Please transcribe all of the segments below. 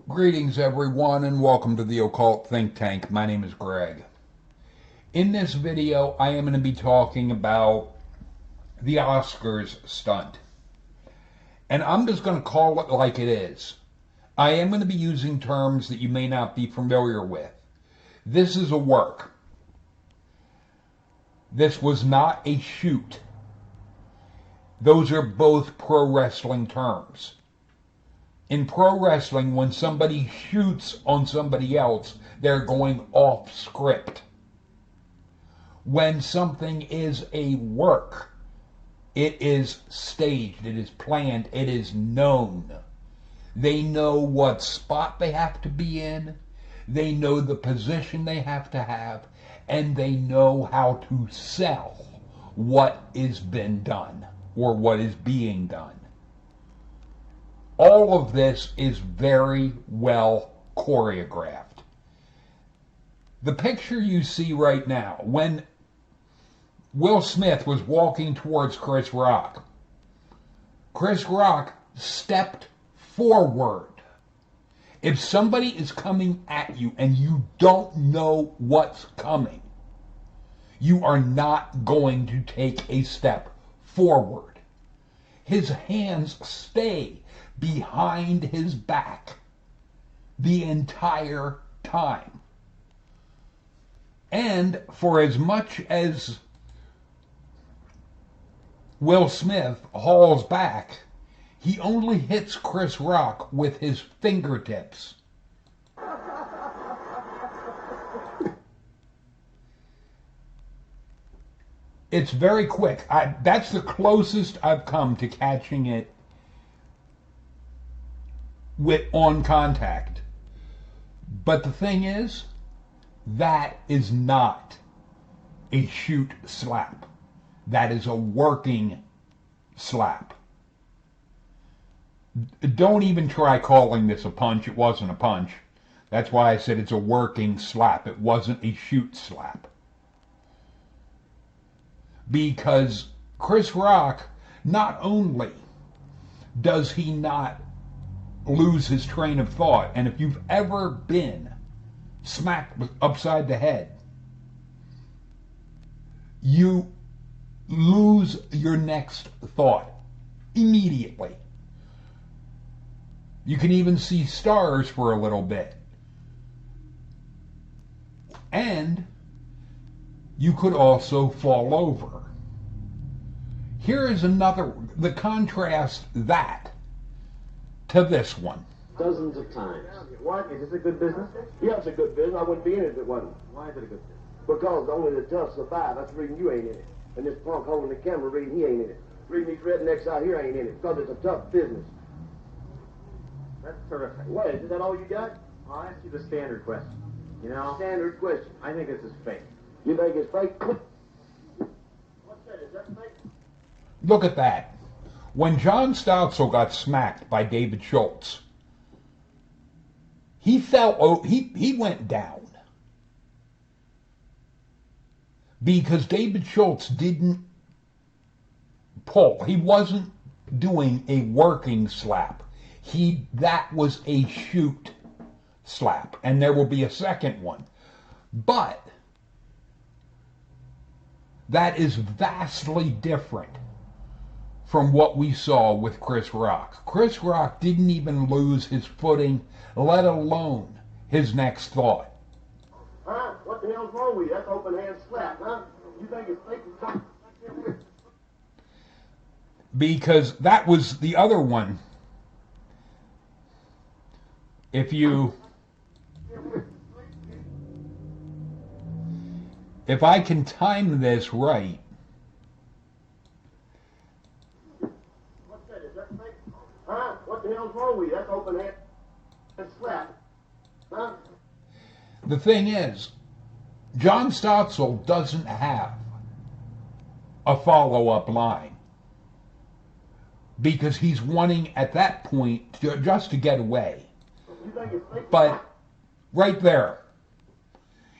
Greetings, everyone, and welcome to the Occult Think Tank. My name is Greg. In this video, I am going to be talking about the Oscars stunt. And I'm just going to call it like it is. I am going to be using terms that you may not be familiar with. This is a work. This was not a shoot. Those are both pro wrestling terms. In pro wrestling, when somebody shoots on somebody else, they're going off script. When something is a work, it is staged, it is planned, it is known. They know what spot they have to be in, they know the position they have to have, and they know how to sell what is been done or what is being done. All of this is very well choreographed. The picture you see right now, when Will Smith was walking towards Chris Rock stepped forward. If somebody is coming at you and you don't know what's coming, you are not going to take a step forward. His hands stay behind his back the entire time. And for as much as Will Smith hauls back, he only hits Chris Rock with his fingertips. It's very quick. That's the closest I've come to catching it on contact. But the thing is, that is not a shoot slap. That is a working slap. Don't even try calling this a punch. It wasn't a punch. That's why I said it's a working slap. It wasn't a shoot slap. Because Chris Rock, not only does he not lose his train of thought, and if you've ever been smacked upside the head, you lose your next thought immediately. You can even see stars for a little bit. And you could also fall over. Here is the contrast that to this one. Dozens of times. What? Is this a good business? Yeah, it's a good business. I wouldn't be in it if it wasn't. Why is it a good business? Because only the tough survive. That's the reason you ain't in it. And this punk holding the camera reading he ain't in it. Reading these rednecks out here ain't in it. Because it's a tough business. That's terrific. What, is that all you got? I'll ask you the standard question. You know, Standard question. I think this is fake. You think it's fake? What's that? Is that fake? Look at that. When John Stossel got smacked by David Schultz, he went down. Because David Schultz didn't pull. He wasn't doing a working slap. That was a shoot slap. And there will be a second one. But that is vastly different from what we saw with Chris Rock. Chris Rock didn't even lose his footing, let alone his next thought. Huh? What the hell's wrong with you? That's open hand slap, huh? You think it's fake? Because that was the other one. If I can time this right. What's that? Is that fake? Huh? What the hell's wrong with you? That's open hand slap, huh? The thing is, John Stossel doesn't have a follow-up line because he's wanting at that point just to get away. You think it's fake? But right there,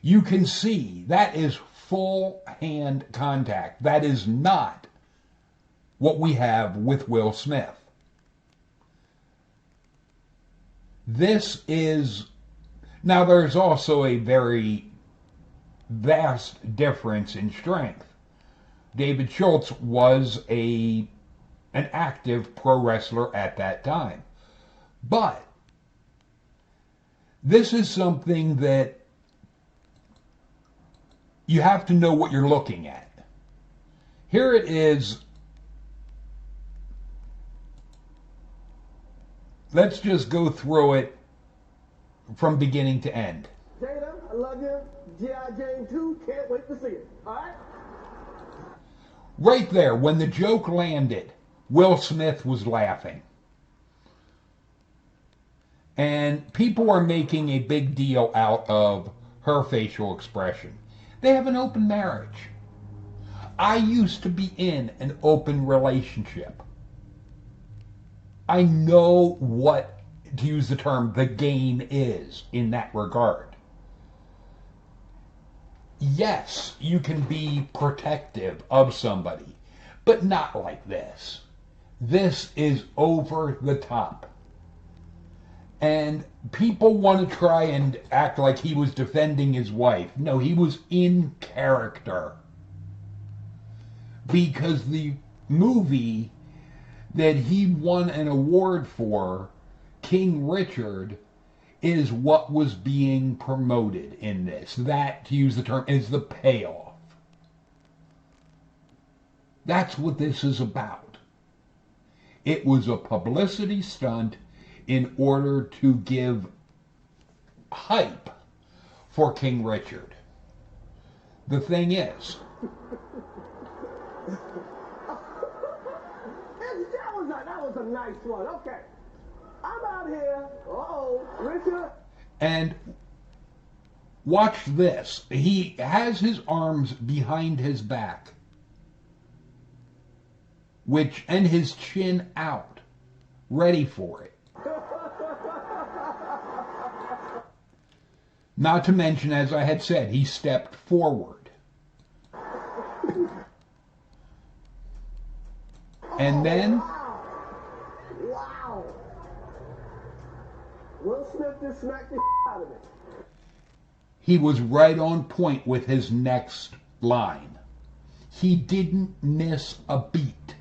you can see that is full hand contact. That is not what we have with Will Smith. This is, now there's also a very vast difference in strength. David Schultz was an active pro wrestler at that time. But this is something that you have to know what you're looking at. Here it is. Let's just go through it from beginning to end. Jada, I love you. G.I. Jane 2, can't wait to see it. All right? Right there, when the joke landed, Will Smith was laughing. And people are making a big deal out of her facial expression. They have an open marriage. I used to be in an open relationship. I know what, to use the term, the game is in that regard. Yes, you can be protective of somebody, but not like this. This is over the top. And people want to try and act like he was defending his wife. No, he was in character. Because the movie that he won an award for, King Richard, is what was being promoted in this. That, to use the term, is the payoff. That's what this is about. It was a publicity stunt in order to give hype for King Richard. The thing is, that was a nice one. Okay. I'm out here. Uh-oh, Richard. And watch this. He has his arms behind his back, and his chin out, ready for it. Not to mention, as I had said, he stepped forward. And then, wow. Will Smith just smacked the out of it. he was right on point with his next line. He didn't miss a beat.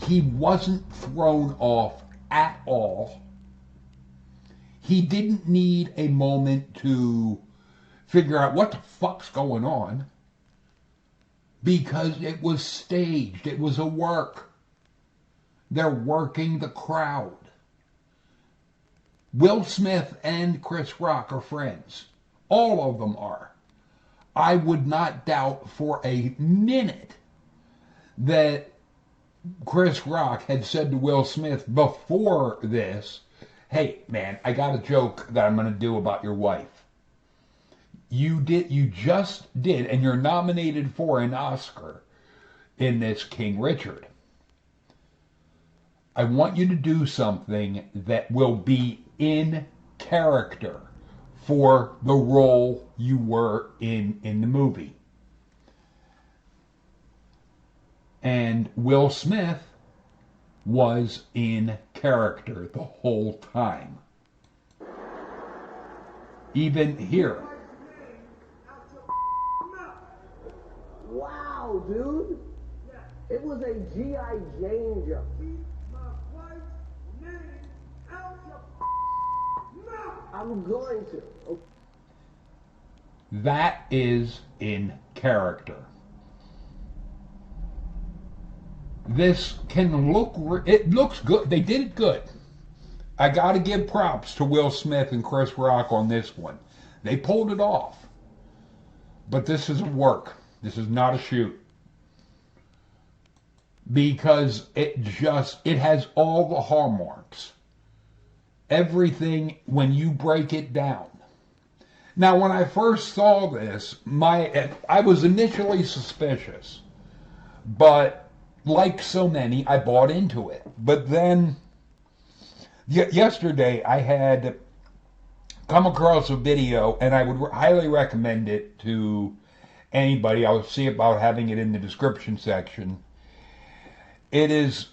He wasn't thrown off at all. He didn't need a moment to figure out what the fuck's going on, because it was staged. It was a work. They're working the crowd. Will Smith and Chris Rock are friends. All of them are. I would not doubt for a minute that Chris Rock had said to Will Smith before this, "Hey, man, I got a joke that I'm going to do about your wife. You just did, and you're nominated for an Oscar in this King Richard. I want you to do something that will be in character for the role you were in the movie." And Will Smith was in character the whole time. Even here. Wow, dude. It was a G.I. Jane joke. I'm going to. Okay. That is in character. This can it looks good. They did it good. I got to give props to Will Smith and Chris Rock on this one. They pulled it off. But this is a work. This is not a shoot. Because it has all the hallmarks. Everything, when you break it down. Now, when I first saw this, I was initially suspicious. But like so many, I bought into it. But then, yesterday, I had come across a video, and I would highly recommend it to anybody. I'll see about having it in the description section. It is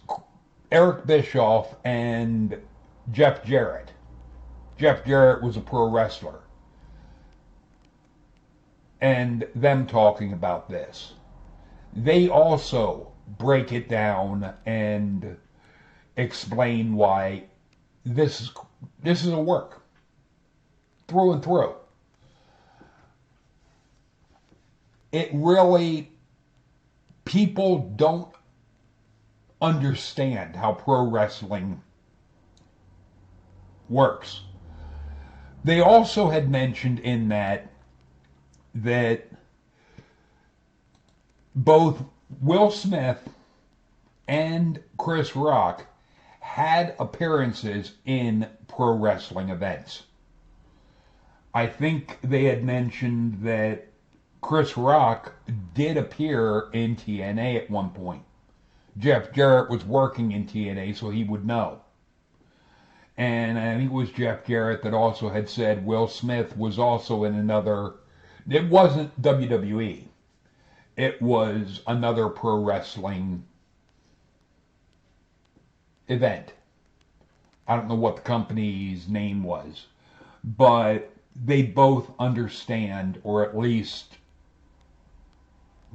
Eric Bischoff and Jeff Jarrett. Jeff Jarrett was a pro wrestler. And them talking about this. They also break it down and explain why this is a work through and through. It really, people don't understand how pro wrestling works. They also had mentioned in that both Will Smith and Chris Rock had appearances in pro wrestling events. I think they had mentioned that Chris Rock did appear in TNA at one point. Jeff Jarrett was working in TNA, so he would know. And I think it was Jeff Jarrett that also had said Will Smith was also in another. It wasn't WWE. It was another pro wrestling event. I don't know what the company's name was, but they both understand, or at least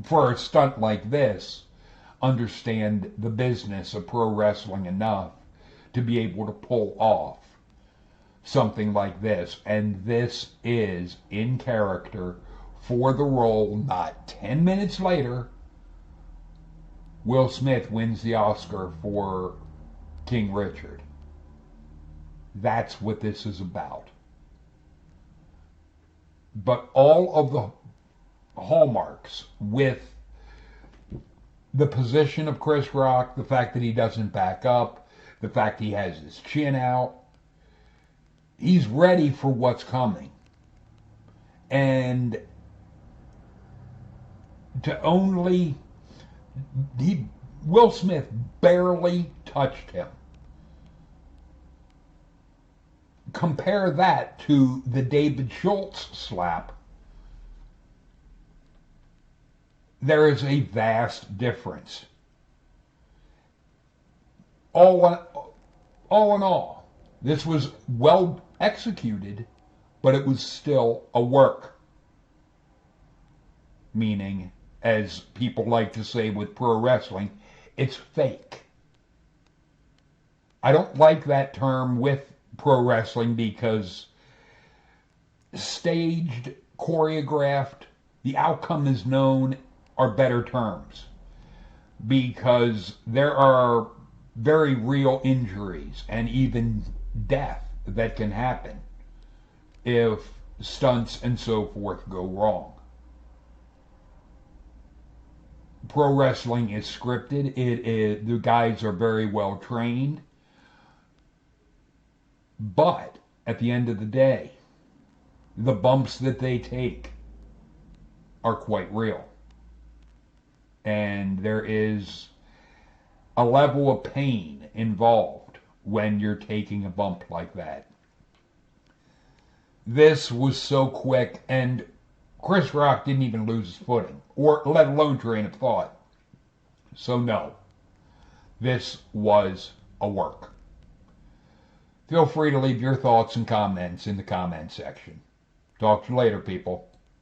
for a stunt like this, understand the business of pro wrestling enough to be able to pull off something like this. And this is in character for the role. Not 10 minutes later, Will Smith wins the Oscar for King Richard. That's what this is about. But all of the hallmarks with the position of Chris Rock, the fact that he doesn't back up, the fact he has his chin out, he's ready for what's coming. And Will Smith barely touched him. Compare that to the David Schultz slap. There is a vast difference. All in all, this was well executed, but it was still a work. Meaning, as people like to say with pro wrestling, it's fake. I don't like that term with pro wrestling because staged, choreographed, the outcome is known are better terms, because there are very real injuries and even death that can happen if stunts and so forth go wrong. Pro wrestling is scripted. The guys are very well trained, but at the end of the day, the bumps that they take are quite real. And there is a level of pain involved when you're taking a bump like that. This was so quick, and Chris Rock didn't even lose his footing, or let alone train of thought. So no, this was a work. Feel free to leave your thoughts and comments in the comment section. Talk to you later, people.